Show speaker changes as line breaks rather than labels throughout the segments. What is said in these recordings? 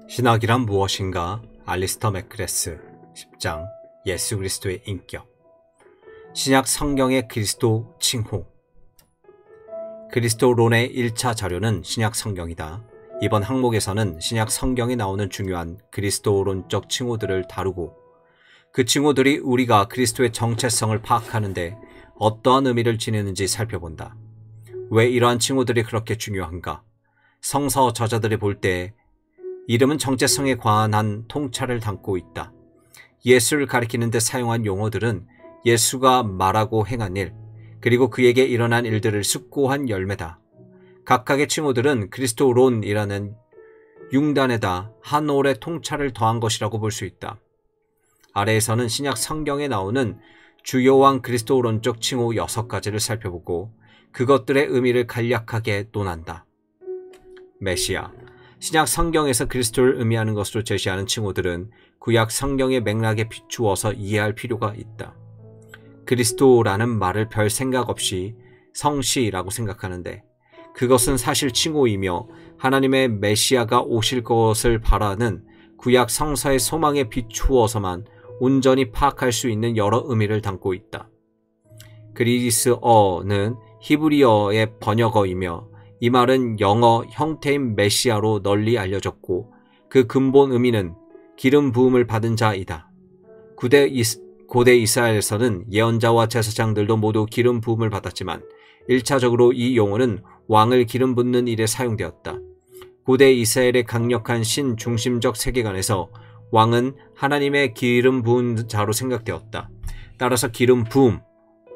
신학이란 무엇인가? 알리스터 맥크레스 10장 예수 그리스도의 인격. 신약 성경의 그리스도 칭호. 그리스도론의 1차 자료는 신약 성경이다. 이번 항목에서는 신약 성경에 나오는 중요한 그리스도론적 칭호들을 다루고 그 칭호들이 우리가 그리스도의 정체성을 파악하는데 어떠한 의미를 지니는지 살펴본다. 왜 이러한 칭호들이 그렇게 중요한가? 성서 저자들이 볼 때 이름은 정체성에 관한 통찰을 담고 있다. 예수를 가리키는 데 사용한 용어들은 예수가 말하고 행한 일, 그리고 그에게 일어난 일들을 숙고한 열매다. 각각의 칭호들은 그리스도론이라는 융단에다 한 올의 통찰을 더한 것이라고 볼 수 있다. 아래에서는 신약 성경에 나오는 주요한 그리스도론적 칭호 6가지를 살펴보고 그것들의 의미를 간략하게 논한다. 메시아. 신약 성경에서 그리스도를 의미하는 것으로 제시하는 칭호들은 구약 성경의 맥락에 비추어서 이해할 필요가 있다. 그리스도라는 말을 별 생각 없이 성시라고 생각하는데 그것은 사실 칭호이며 하나님의 메시아가 오실 것을 바라는 구약 성서의 소망에 비추어서만 온전히 파악할 수 있는 여러 의미를 담고 있다. 그리스어는 히브리어의 번역어이며 이 말은 영어 형태인 메시아로 널리 알려졌고 그 근본 의미는 기름 부음을 받은 자이다. 고대 이스라엘에서는 예언자와 제사장들도 모두 기름 부음을 받았지만 1차적으로 이 용어는 왕을 기름 붓는 일에 사용되었다. 고대 이스라엘의 강력한 신중심적 세계관에서 왕은 하나님의 기름 부은 자로 생각되었다. 따라서 기름 부음,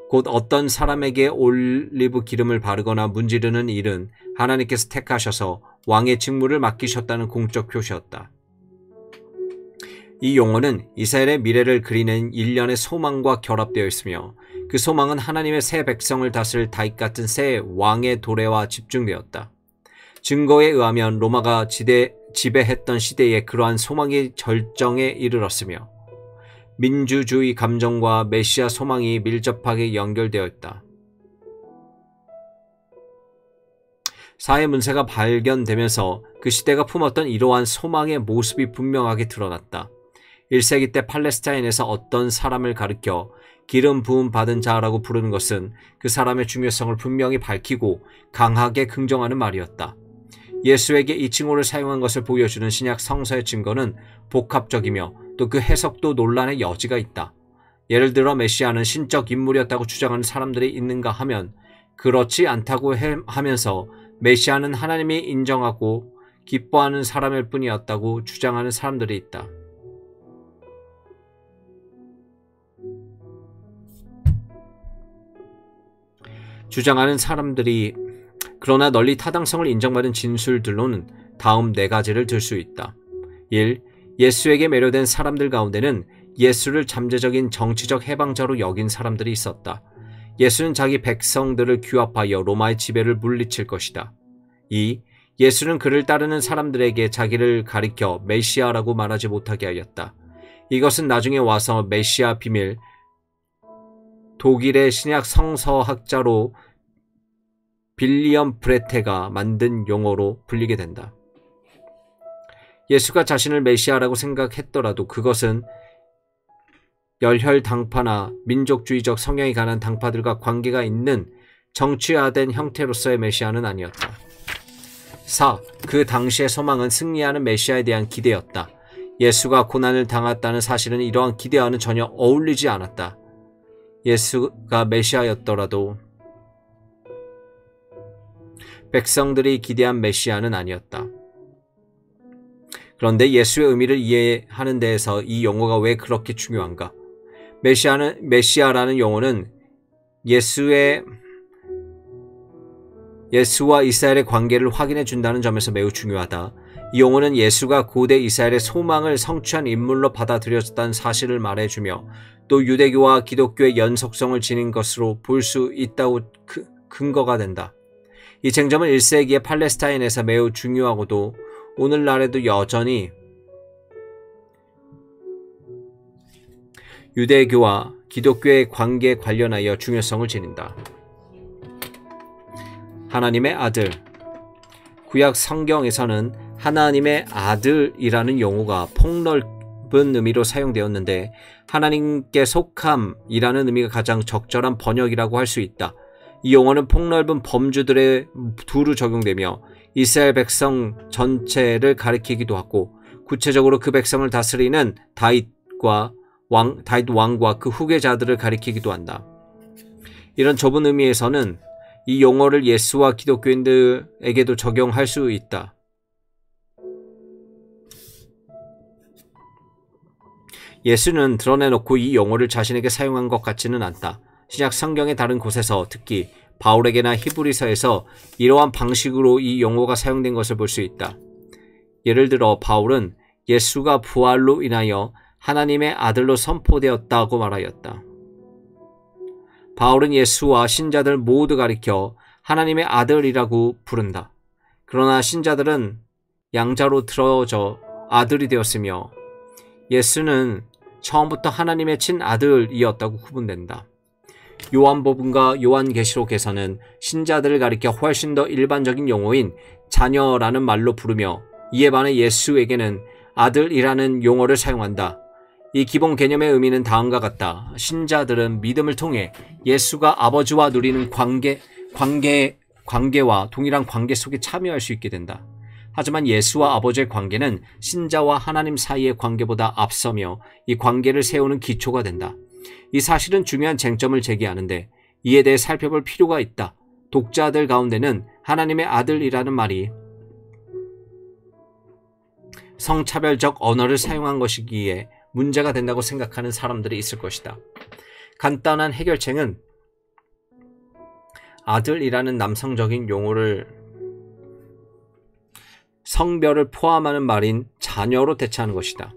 곧 어떤 사람에게 올리브 기름을 바르거나 문지르는 일은 하나님께서 택하셔서 왕의 직무를 맡기셨다는 공적 표시였다. 이 용어는 이스라엘의 미래를 그리는 일련의 소망과 결합되어 있으며 그 소망은 하나님의 새 백성을 다스릴 다윗 같은 새 왕의 도래와 집중되었다. 증거에 의하면 로마가 지배했던 시대에 그러한 소망이 절정에 이르렀으며 민주주의 감정과 메시아 소망이 밀접하게 연결되어 있다. 사회 문제가 발견되면서 그 시대가 품었던 이러한 소망의 모습이 분명하게 드러났다. 1세기 때 팔레스타인에서 어떤 사람을 가리켜 기름 부음 받은 자라고 부르는 것은 그 사람의 중요성을 분명히 밝히고 강하게 긍정하는 말이었다. 예수에게 이 칭호를 사용한 것을 보여주는 신약 성서의 증거는 복합적이며 또 그 해석도 논란의 여지가 있다. 예를 들어 메시아는 신적 인물이었다고 주장하는 사람들이 있는가 하면 그렇지 않다고 하면서 메시아는 하나님이 인정하고 기뻐하는 사람일 뿐이었다고 주장하는 사람들이 있다. 주장하는 사람들이 그러나 널리 타당성을 인정받은 진술들로는 다음 4가지를 들 수 있다. 1. 예수에게 매료된 사람들 가운데는 예수를 잠재적인 정치적 해방자로 여긴 사람들이 있었다. 예수는 자기 백성들을 규합하여 로마의 지배를 물리칠 것이다. 2. 예수는 그를 따르는 사람들에게 자기를 가리켜 메시아라고 말하지 못하게 하였다. 이것은 나중에 와서 메시아 비밀, 독일의 신약 성서학자로 빌리엄 브레테가 만든 용어로 불리게 된다. 예수가 자신을 메시아라고 생각했더라도 그것은 열혈당파나 민족주의적 성향이 강한 당파들과 관계가 있는 정치화된 형태로서의 메시아는 아니었다. 4. 그 당시의 소망은 승리하는 메시아에 대한 기대였다. 예수가 고난을 당했다는 사실은 이러한 기대와는 전혀 어울리지 않았다. 예수가 메시아였더라도 백성들이 기대한 메시아는 아니었다. 그런데 예수의 의미를 이해하는 데에서 이 용어가 왜 그렇게 중요한가? 메시아라는 용어는 예수와 이스라엘의 관계를 확인해 준다는 점에서 매우 중요하다. 이 용어는 예수가 고대 이스라엘의 소망을 성취한 인물로 받아들여졌다는 사실을 말해주며 또 유대교와 기독교의 연속성을 지닌 것으로 볼 수 있다고 근거가 된다. 이 쟁점은 1세기의 팔레스타인에서 매우 중요하고도 오늘날에도 여전히 유대교와 기독교의 관계에 관련하여 중요성을 지닌다. 하나님의 아들. 구약 성경에서는 하나님의 아들이라는 용어가 폭넓은 의미로 사용되었는데 하나님께 속함이라는 의미가 가장 적절한 번역이라고 할 수 있다. 이 용어는 폭넓은 범주들에 두루 적용되며 이스라엘 백성 전체를 가리키기도 하고 구체적으로 그 백성을 다스리는 다윗 왕과 그 후계자들을 가리키기도 한다. 이런 좁은 의미에서는 이 용어를 예수와 기독교인들에게도 적용할 수 있다. 예수는 드러내놓고 이 용어를 자신에게 사용한 것 같지는 않다. 신약 성경의 다른 곳에서 특히 바울에게나 히브리서에서 이러한 방식으로 이 용어가 사용된 것을 볼 수 있다. 예를 들어 바울은 예수가 부활로 인하여 하나님의 아들로 선포되었다고 말하였다. 바울은 예수와 신자들 모두 가리켜 하나님의 아들이라고 부른다. 그러나 신자들은 양자로 들어져 아들이 되었으며 예수는 처음부터 하나님의 친아들이었다고 구분된다. 요한복음과 요한계시록에서는 신자들을 가리켜 훨씬 더 일반적인 용어인 자녀라는 말로 부르며 이에 반해 예수에게는 아들이라는 용어를 사용한다. 이 기본 개념의 의미는 다음과 같다. 신자들은 믿음을 통해 예수가 아버지와 누리는 관계와 동일한 관계 속에 참여할 수 있게 된다. 하지만 예수와 아버지의 관계는 신자와 하나님 사이의 관계보다 앞서며 이 관계를 세우는 기초가 된다. 이 사실은 중요한 쟁점을 제기하는데 이에 대해 살펴볼 필요가 있다. 독자들 가운데는 하나님의 아들이라는 말이 성차별적 언어를 사용한 것이기에 문제가 된다고 생각하는 사람들이 있을 것이다. 간단한 해결책은 아들이라는 남성적인 용어를 성별을 포함하는 말인 자녀로 대체하는 것이다.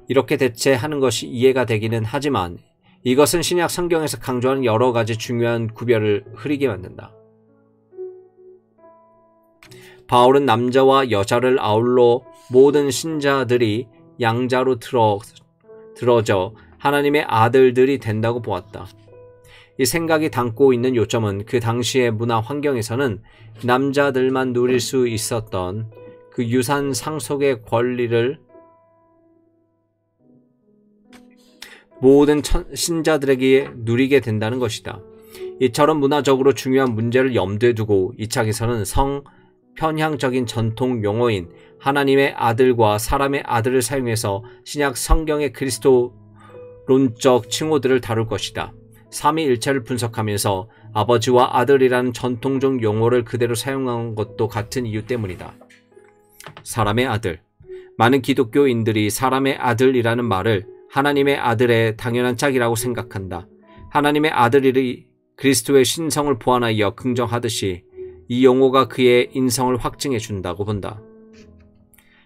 이렇게 대체하는 것이 이해가 되기는 하지만 이것은 신약 성경에서 강조하는 여러 가지 중요한 구별을 흐리게 만든다. 바울은 남자와 여자를 아울러 모든 신자들이 양자로 들어져 하나님의 아들들이 된다고 보았다. 이 생각이 담고 있는 요점은 그 당시의 문화 환경에서는 남자들만 누릴 수 있었던 그 유산 상속의 권리를 모든 신자들에게 누리게 된다는 것이다. 이처럼 문화적으로 중요한 문제를 염두에 두고 이 책에서는 성편향적인 전통 용어인 하나님의 아들과 사람의 아들을 사용해서 신약 성경의 그리스도론적 칭호들을 다룰 것이다. 삼위일체를 분석하면서 아버지와 아들이라는 전통적 용어를 그대로 사용한 것도 같은 이유 때문이다. 사람의 아들. 많은 기독교인들이 사람의 아들이라는 말을 하나님의 아들의 당연한 짝이라고 생각한다. 하나님의 아들이 그리스도의 신성을 보완하여 긍정하듯이 이 용어가 그의 인성을 확증해 준다고 본다.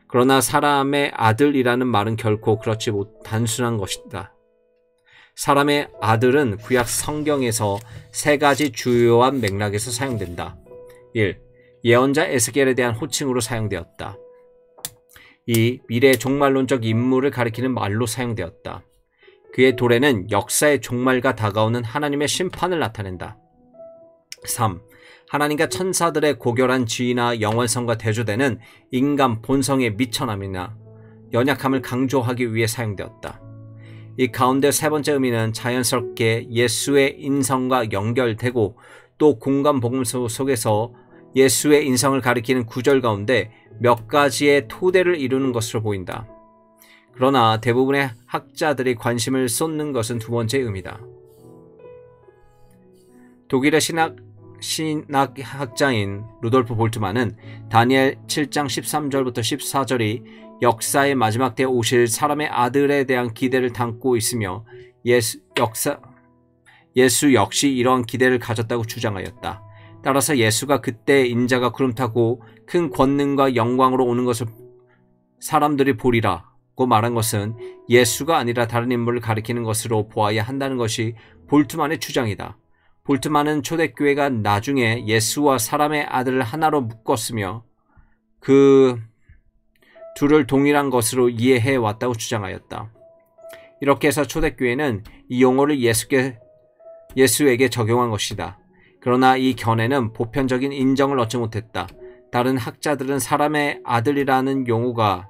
그러나 사람의 아들이라는 말은 결코 그렇지 단순한 것이다. 사람의 아들은 구약 성경에서 세 가지 주요한 맥락에서 사용된다. 1. 예언자 에스겔에 대한 호칭으로 사용되었다. 2. 미래의 종말론적 인물을 가리키는 말로 사용되었다. 그의 도래는 역사의 종말과 다가오는 하나님의 심판을 나타낸다. 3. 하나님과 천사들의 고결한 지위나 영원성과 대조되는 인간 본성의 미천함이나 연약함을 강조하기 위해 사용되었다. 이 가운데 세 번째 의미는 자연스럽게 예수의 인성과 연결되고 또 공간 복음서 속에서 예수의 인성을 가리키는 구절 가운데 몇 가지의 토대를 이루는 것으로 보인다. 그러나 대부분의 학자들이 관심을 쏟는 것은 두 번째 의미다. 독일의 신학학자인 루돌프 볼트만은 다니엘 7장 13절부터 14절이 역사의 마지막 때에 오실 사람의 아들에 대한 기대를 담고 있으며 예수 역시 이러한 기대를 가졌다고 주장하였다. 따라서 예수가 그때 인자가 구름 타고 큰 권능과 영광으로 오는 것을 사람들이 보리라고 말한 것은 예수가 아니라 다른 인물을 가리키는 것으로 보아야 한다는 것이 볼트만의 주장이다. 볼트만은 초대교회가 나중에 예수와 사람의 아들을 하나로 묶었으며 그 둘을 동일한 것으로 이해해 왔다고 주장하였다. 이렇게 해서 초대교회는 이 용어를 예수에게 적용한 것이다. 그러나 이 견해는 보편적인 인정을 얻지 못했다. 다른 학자들은 사람의 아들이라는 용어가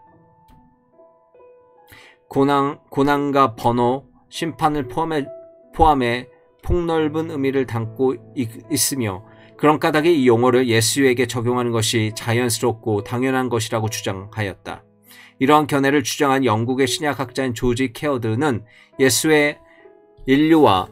고난과 번호, 심판을 포함해 폭넓은 의미를 담고 있으며 그런 까닭에 이 용어를 예수에게 적용하는 것이 자연스럽고 당연한 것이라고 주장하였다. 이러한 견해를 주장한 영국의 신약학자인 조지 케어드는 예수의 인류와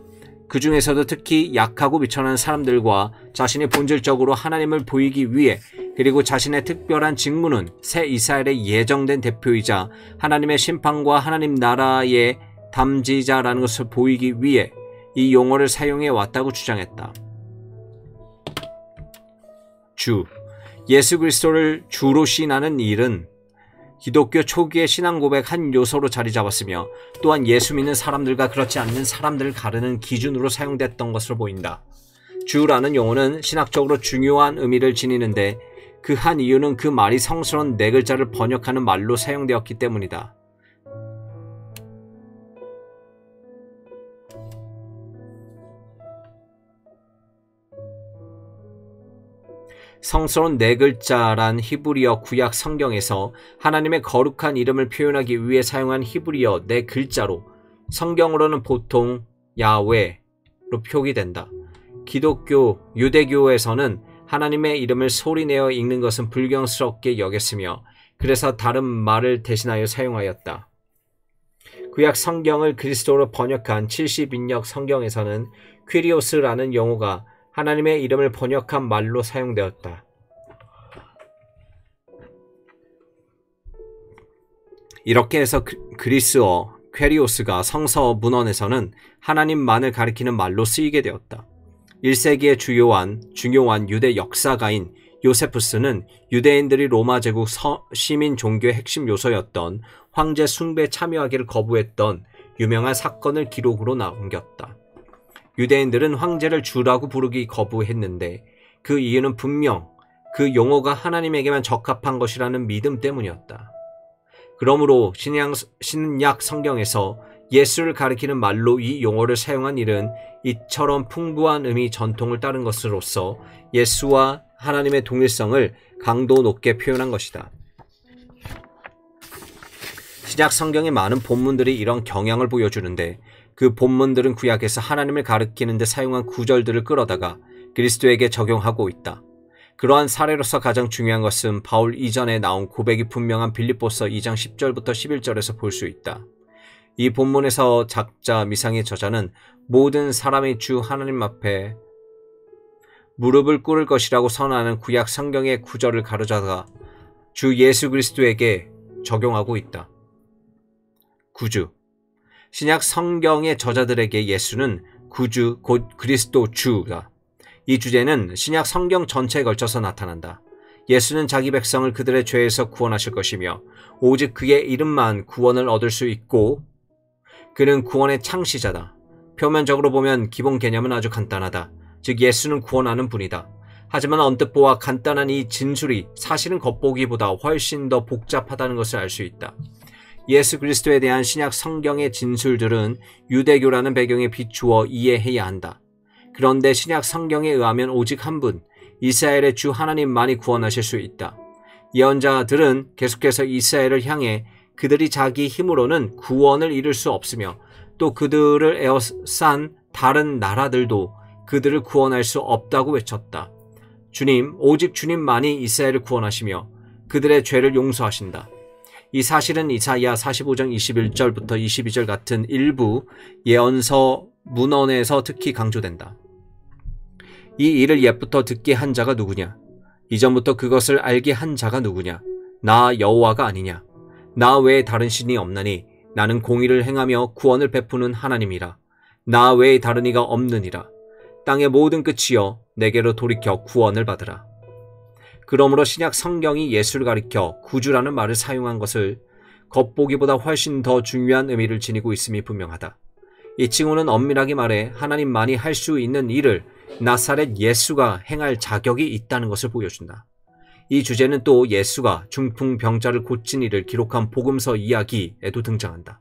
그 중에서도 특히 약하고 미천한 사람들과 자신이 본질적으로 하나님을 보이기 위해 그리고 자신의 특별한 직무는 새 이스라엘의 예정된 대표이자 하나님의 심판과 하나님 나라의 담지자라는 것을 보이기 위해 이 용어를 사용해 왔다고 주장했다. 예수 그리스도를 주로 시인하는 일은 기독교 초기의 신앙 고백 한 요소로 자리 잡았으며 또한 예수 믿는 사람들과 그렇지 않는 사람들을 가르는 기준으로 사용됐던 것으로 보인다. 주라는 용어는 신학적으로 중요한 의미를 지니는데 그 한 이유는 그 말이 성스러운 네 글자를 번역하는 말로 사용되었기 때문이다. 성스러운 네 글자란 히브리어 구약 성경에서 하나님의 거룩한 이름을 표현하기 위해 사용한 히브리어 네 글자로 성경으로는 보통 야훼로 표기된다. 기독교, 유대교에서는 하나님의 이름을 소리내어 읽는 것은 불경스럽게 여겼으며 그래서 다른 말을 대신하여 사용하였다. 구약 성경을 그리스도로 번역한 70인역 성경에서는 퀴리오스라는 용어가 하나님의 이름을 번역한 말로 사용되었다. 이렇게 해서 그리스어 퀴리오스가 성서 문헌에서는 하나님만을 가리키는 말로 쓰이게 되었다. 1세기의 중요한 유대 역사가인 요세푸스는 유대인들이 로마 제국 시민 종교의 핵심 요소였던 황제 숭배에 참여하기를 거부했던 유명한 사건을 기록으로 남겼다. 유대인들은 황제를 주라고 부르기 거부했는데 그 이유는 분명 그 용어가 하나님에게만 적합한 것이라는 믿음 때문이었다. 그러므로 신약 성경에서 예수를 가리키는 말로 이 용어를 사용한 일은 이처럼 풍부한 의미 전통을 따른 것으로서 예수와 하나님의 동일성을 강도 높게 표현한 것이다. 신약 성경의 많은 본문들이 이런 경향을 보여주는데 그 본문들은 구약에서 하나님을 가리키는 데 사용한 구절들을 끌어다가 그리스도에게 적용하고 있다. 그러한 사례로서 가장 중요한 것은 바울 이전에 나온 고백이 분명한 빌립보서 2장 10절부터 11절에서 볼 수 있다. 이 본문에서 작자 미상의 저자는 모든 사람이 주 하나님 앞에 무릎을 꿇을 것이라고 선언하는 구약 성경의 구절을 가로잡아 주 예수 그리스도에게 적용하고 있다. 구주 신약 성경의 저자들에게 예수는 구주 곧 그리스도 주다. 이 주제는 신약 성경 전체에 걸쳐서 나타난다. 예수는 자기 백성을 그들의 죄에서 구원하실 것이며 오직 그의 이름만 구원을 얻을 수 있고 그는 구원의 창시자다. 표면적으로 보면 기본 개념은 아주 간단하다. 즉 예수는 구원하는 분이다. 하지만 언뜻 보아 간단한 이 진술이 사실은 겉보기보다 훨씬 더 복잡하다는 것을 알 수 있다. 예수 그리스도에 대한 신약 성경의 진술들은 유대교라는 배경에 비추어 이해해야 한다. 그런데 신약 성경에 의하면 오직 한 분, 이스라엘의 주 하나님만이 구원하실 수 있다. 예언자들은 계속해서 이스라엘을 향해 그들이 자기 힘으로는 구원을 이룰 수 없으며 또 그들을 에워싼 다른 나라들도 그들을 구원할 수 없다고 외쳤다. 주님, 오직 주님만이 이스라엘을 구원하시며 그들의 죄를 용서하신다. 이 사실은 이사야 45장 21절부터 22절 같은 일부 예언서 문헌에서 특히 강조된다. 이 일을 옛부터 듣게 한 자가 누구냐? 이전부터 그것을 알게 한 자가 누구냐? 나 여호와가 아니냐? 나 외에 다른 신이 없나니 나는 공의를 행하며 구원을 베푸는 하나님이라. 나 외에 다른 이가 없느니라. 땅의 모든 끝이여 내게로 돌이켜 구원을 받으라. 그러므로 신약 성경이 예수를 가리켜 구주라는 말을 사용한 것을 겉보기보다 훨씬 더 중요한 의미를 지니고 있음이 분명하다. 이 칭호는 엄밀하게 말해 하나님만이 할 수 있는 일을 나사렛 예수가 행할 자격이 있다는 것을 보여준다. 이 주제는 또 예수가 중풍병자를 고친 일을 기록한 복음서 이야기에도 등장한다.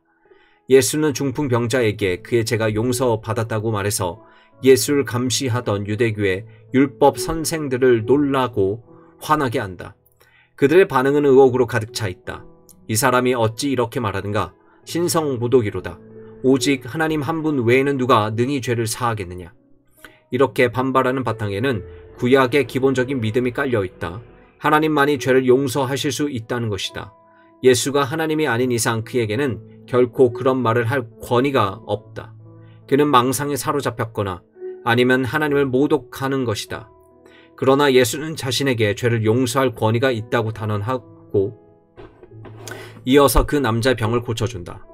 예수는 중풍병자에게 그의 죄가 용서받았다고 말해서 예수를 감시하던 유대교의 율법 선생들을 놀라고 화나게 한다. 그들의 반응은 의혹으로 가득 차 있다. 이 사람이 어찌 이렇게 말하는가? 신성모독이로다. 오직 하나님 한 분 외에는 누가 능히 죄를 사하겠느냐? 이렇게 반발하는 바탕에는 구약의 기본적인 믿음이 깔려 있다. 하나님만이 죄를 용서하실 수 있다는 것이다. 예수가 하나님이 아닌 이상 그에게는 결코 그런 말을 할 권위가 없다. 그는 망상에 사로잡혔거나 아니면 하나님을 모독하는 것이다. 그러나 예수는 자신에게 죄를 용서할 권위가 있다고 단언하고 이어서 그 남자의 병을 고쳐준다.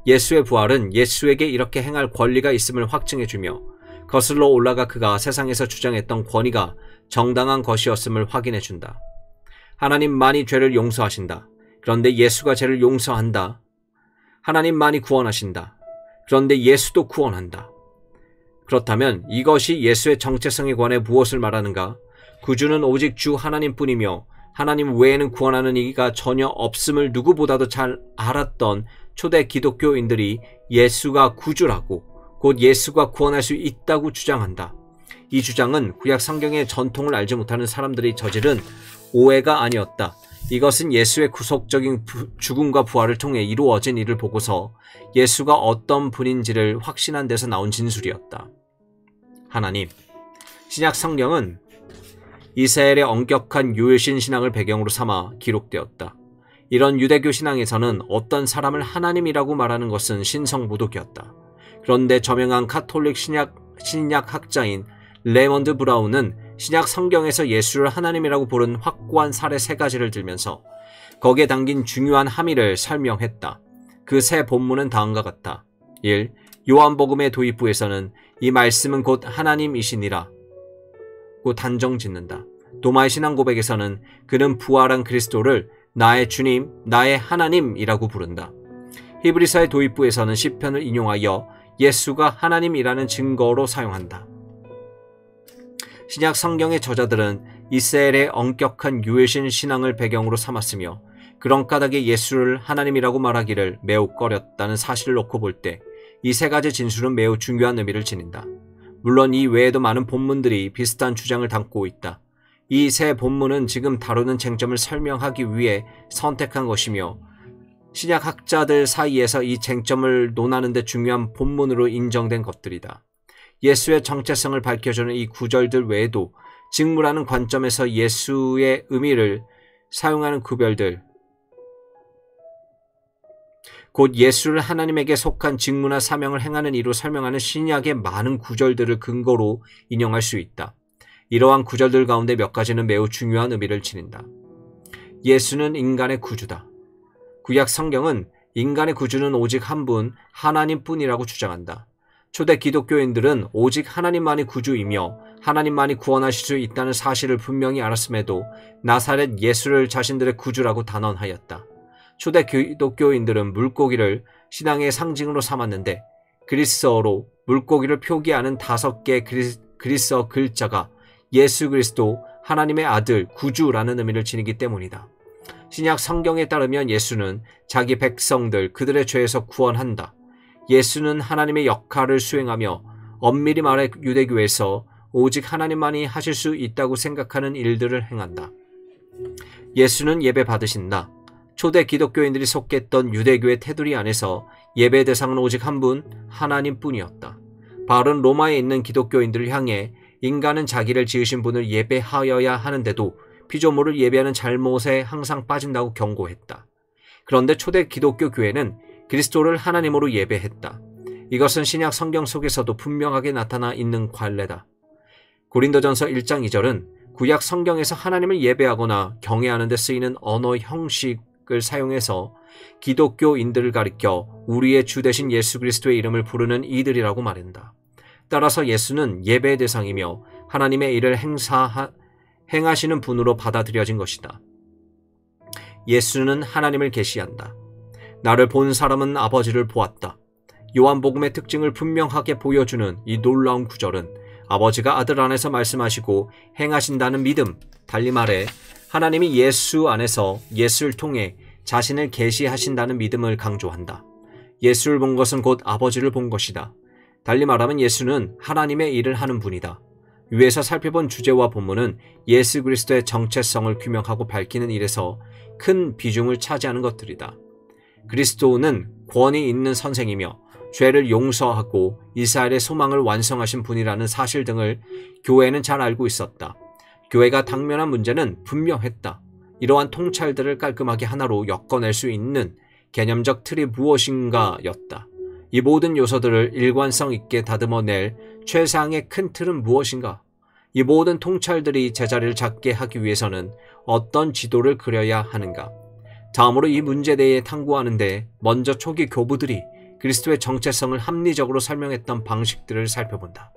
예수의 부활은 예수에게 이렇게 행할 권리가 있음을 확증해주며 거슬러 올라가 그가 세상에서 주장했던 권위가 정당한 것이었음을 확인해준다. 하나님만이 죄를 용서하신다. 그런데 예수가 죄를 용서한다. 하나님만이 구원하신다. 그런데 예수도 구원한다. 그렇다면 이것이 예수의 정체성에 관해 무엇을 말하는가? 구주는 오직 주 하나님뿐이며 하나님 외에는 구원하는 이가 전혀 없음을 누구보다도 잘 알았던 초대 기독교인들이 예수가 구주라고 곧 예수가 구원할 수 있다고 주장한다. 이 주장은 구약 성경의 전통을 알지 못하는 사람들이 저지른 오해가 아니었다. 이것은 예수의 구속적인 죽음과 부활을 통해 이루어진 일을 보고서 예수가 어떤 분인지를 확신한 데서 나온 진술이었다. 하나님, 신약 성경은 이스라엘의 엄격한 유일신 신앙을 배경으로 삼아 기록되었다. 이런 유대교 신앙에서는 어떤 사람을 하나님이라고 말하는 것은 신성모독이었다. 그런데 저명한 카톨릭 신약 학자인 레먼드 브라운은 신약 성경에서 예수를 하나님이라고 부른 확고한 사례 3가지를 들면서 거기에 담긴 중요한 함의를 설명했다. 그 세 본문은 다음과 같다. 1. 요한복음의 도입부에서는 이 말씀은 곧 하나님이시니라 고 단정짓는다. 도마의 신앙 고백에서는 그는 부활한 그리스도를 나의 주님, 나의 하나님이라고 부른다. 히브리서의 도입부에서는 시편을 인용하여 예수가 하나님이라는 증거로 사용한다. 신약 성경의 저자들은 이스라엘의 엄격한 유일신 신앙을 배경으로 삼았으며 그런 까닭에 예수를 하나님이라고 말하기를 매우 꺼렸다는 사실을 놓고 볼 때 이 3가지 진술은 매우 중요한 의미를 지닌다. 물론 이 외에도 많은 본문들이 비슷한 주장을 담고 있다. 이 3 본문은 지금 다루는 쟁점을 설명하기 위해 선택한 것이며 신약 학자들 사이에서 이 쟁점을 논하는 데 중요한 본문으로 인정된 것들이다. 예수의 정체성을 밝혀주는 이 구절들 외에도 직무라는 관점에서 예수의 의미를 사용하는 구별들, 곧 예수를 하나님에게 속한 직무나 사명을 행하는 이로 설명하는 신약의 많은 구절들을 근거로 인용할 수 있다. 이러한 구절들 가운데 몇 가지는 매우 중요한 의미를 지닌다. 예수는 인간의 구주다. 구약 성경은 인간의 구주는 오직 한 분, 하나님뿐이라고 주장한다. 초대 기독교인들은 오직 하나님만이 구주이며 하나님만이 구원하실 수 있다는 사실을 분명히 알았음에도 나사렛 예수를 자신들의 구주라고 단언하였다. 초대 기독교인들은 물고기를 신앙의 상징으로 삼았는데 그리스어로 물고기를 표기하는 5개의 그리스어 글자가 예수 그리스도, 하나님의 아들, 구주라는 의미를 지니기 때문이다. 신약 성경에 따르면 예수는 자기 백성들, 그들의 죄에서 구원한다. 예수는 하나님의 역할을 수행하며 엄밀히 말해 유대교에서 오직 하나님만이 하실 수 있다고 생각하는 일들을 행한다. 예수는 예배 받으신다. 초대 기독교인들이 속했던 유대교의 테두리 안에서 예배 대상은 오직 한 분, 하나님뿐이었다. 바울은 로마에 있는 기독교인들을 향해 인간은 자기를 지으신 분을 예배하여야 하는데도 피조물을 예배하는 잘못에 항상 빠진다고 경고했다. 그런데 초대 기독교 교회는 그리스도를 하나님으로 예배했다. 이것은 신약 성경 속에서도 분명하게 나타나 있는 관례다. 고린도전서 1장 2절은 구약 성경에서 하나님을 예배하거나 경외하는 데 쓰이는 언어 형식을 사용해서 기독교인들을 가리켜 우리의 주 되신 예수 그리스도의 이름을 부르는 이들이라고 말한다. 따라서 예수는 예배의 대상이며 하나님의 일을 행하시는 분으로 받아들여진 것이다. 예수는 하나님을 계시한다. 나를 본 사람은 아버지를 보았다. 요한복음의 특징을 분명하게 보여주는 이 놀라운 구절은 아버지가 아들 안에서 말씀하시고 행하신다는 믿음, 달리 말해 하나님이 예수 안에서 예수를 통해 자신을 계시하신다는 믿음을 강조한다. 예수를 본 것은 곧 아버지를 본 것이다. 달리 말하면 예수는 하나님의 일을 하는 분이다. 위에서 살펴본 주제와 본문은 예수 그리스도의 정체성을 규명하고 밝히는 일에서 큰 비중을 차지하는 것들이다. 그리스도는 권위 있는 선생이며 죄를 용서하고 이스라엘의 소망을 완성하신 분이라는 사실 등을 교회는 잘 알고 있었다. 교회가 당면한 문제는 분명했다. 이러한 통찰들을 깔끔하게 하나로 엮어낼 수 있는 개념적 틀이 무엇인가 였다. 이 모든 요소들을 일관성 있게 다듬어낼 최상의 큰 틀은 무엇인가? 이 모든 통찰들이 제자리를 잡게 하기 위해서는 어떤 지도를 그려야 하는가? 다음으로 이 문제에 대해 탐구하는데 먼저 초기 교부들이 그리스도의 정체성을 합리적으로 설명했던 방식들을 살펴본다.